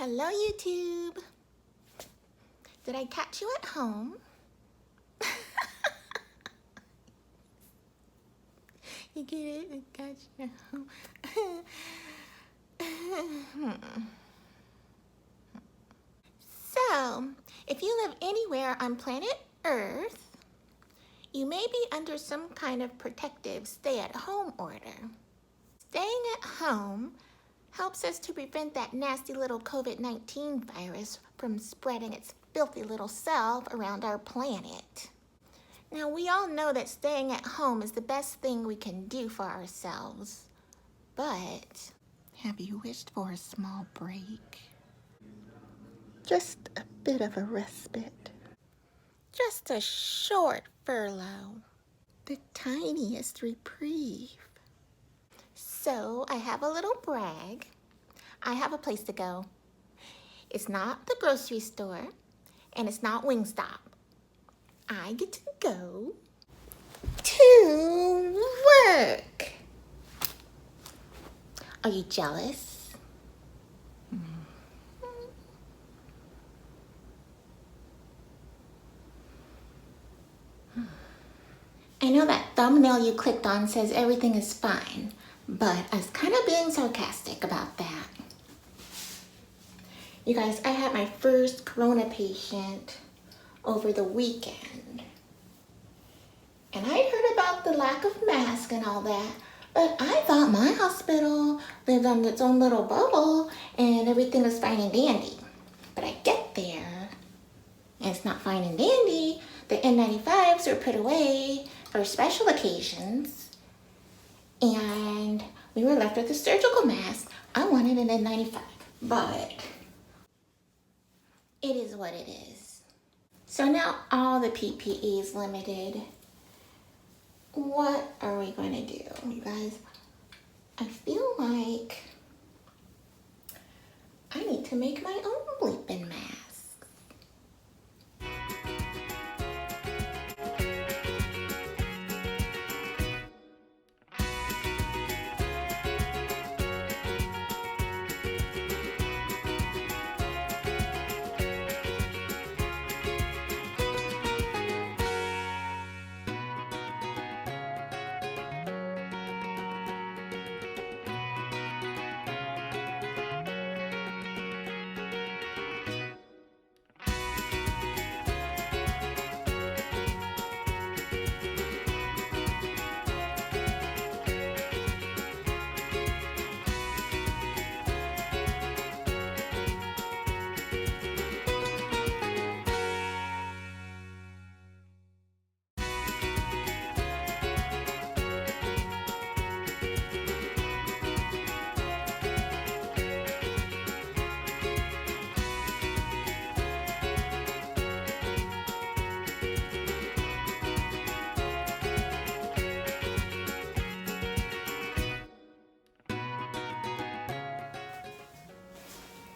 Hello, YouTube. Did I catch you at home? You get it? I catch you at home. So, if you live anywhere on planet Earth, you may be under some kind of protective stay-at-home order. Staying at home helps us to prevent that nasty little COVID-19 virus from spreading its filthy little self around our planet. Now, we all know that staying at home is the best thing we can do for ourselves. But have you wished for a small break? Just a bit of a respite. Just a short furlough. The tiniest reprieve. So I have a little brag. I have a place to go. It's not the grocery store, and it's not Wingstop. I get to go to work. Are you jealous? I know that thumbnail you clicked on says everything is fine, but I was kind of being sarcastic about that. You guys, I had my first corona patient over the weekend. And I'd heard about the lack of masks and all that, but I thought my hospital lived on its own little bubble and everything was fine and dandy. But I get there, and it's not fine and dandy. The N95s were put away for special occasions, and we were left with a surgical mask. I wanted an N95, but it is what it is. So now all the PPE is limited. What are we going to do, you guys? I feel like I need to make my own bleeping mask.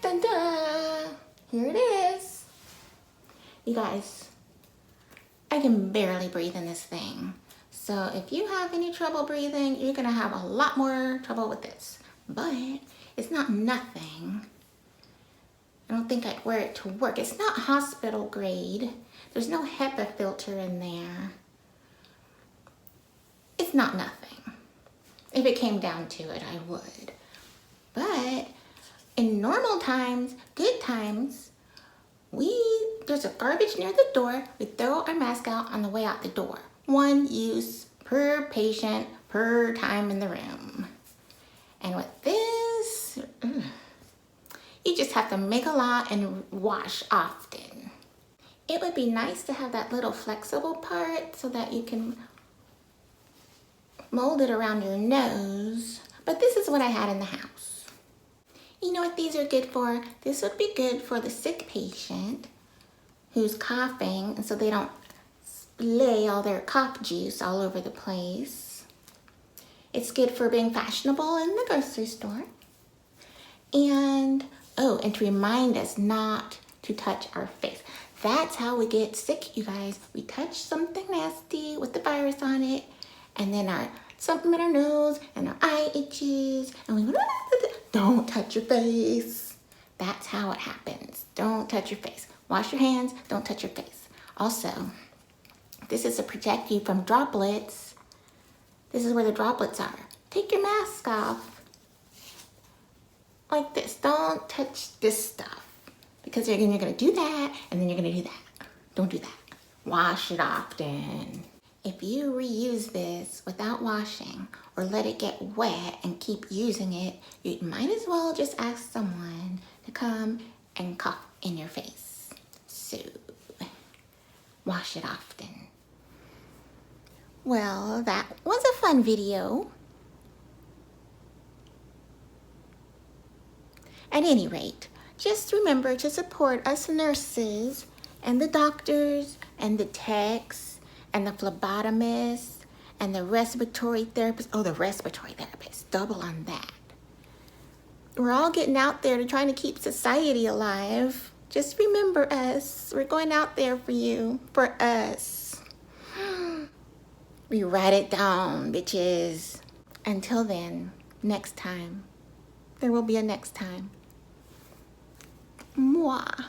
Dun-dun! Here it is. You guys, I can barely breathe in this thing. So if you have any trouble breathing, you're gonna have a lot more trouble with this. But it's not nothing. I don't think I'd wear it to work. It's not hospital grade. There's no HEPA filter in there. It's not nothing. If it came down to it, I would. But in normal times, good times, there's a garbage near the door. We throw our mask out on the way out the door. One use per patient, per time in the room. And with this, you just have to make a lot and wash often. It would be nice to have that little flexible part so that you can mold it around your nose. But this is what I had in the house. You know what these are good for? This would be good for the sick patient who's coughing, and so they don't splay all their cough juice all over the place. It's good for being fashionable in the grocery store. And, and to remind us not to touch our face. That's how we get sick, you guys. We touch something nasty with the virus on it, and then something in our nose, and our eye itches, and we go, don't touch your face. That's how it happens. Don't touch your face. Wash your hands, don't touch your face. Also, this is to protect you from droplets. This is where the droplets are. Take your mask off. Like this. Don't touch this stuff. Because you're going to do that, and then you're going to do that. Don't do that. Wash it often. If you reuse this without washing or let it get wet and keep using it, you might as well just ask someone to come and cough in your face. So, wash it often. Well, that was a fun video. At any rate, just remember to support us nurses and the doctors and the techs and the phlebotomists and the respiratory therapists. Oh, the respiratory therapists, double on that. We're all getting out there to trying to keep society alive. Just remember us. We're going out there for you, for us. We write it down, bitches. Until then, next time. There will be a next time. Mwah.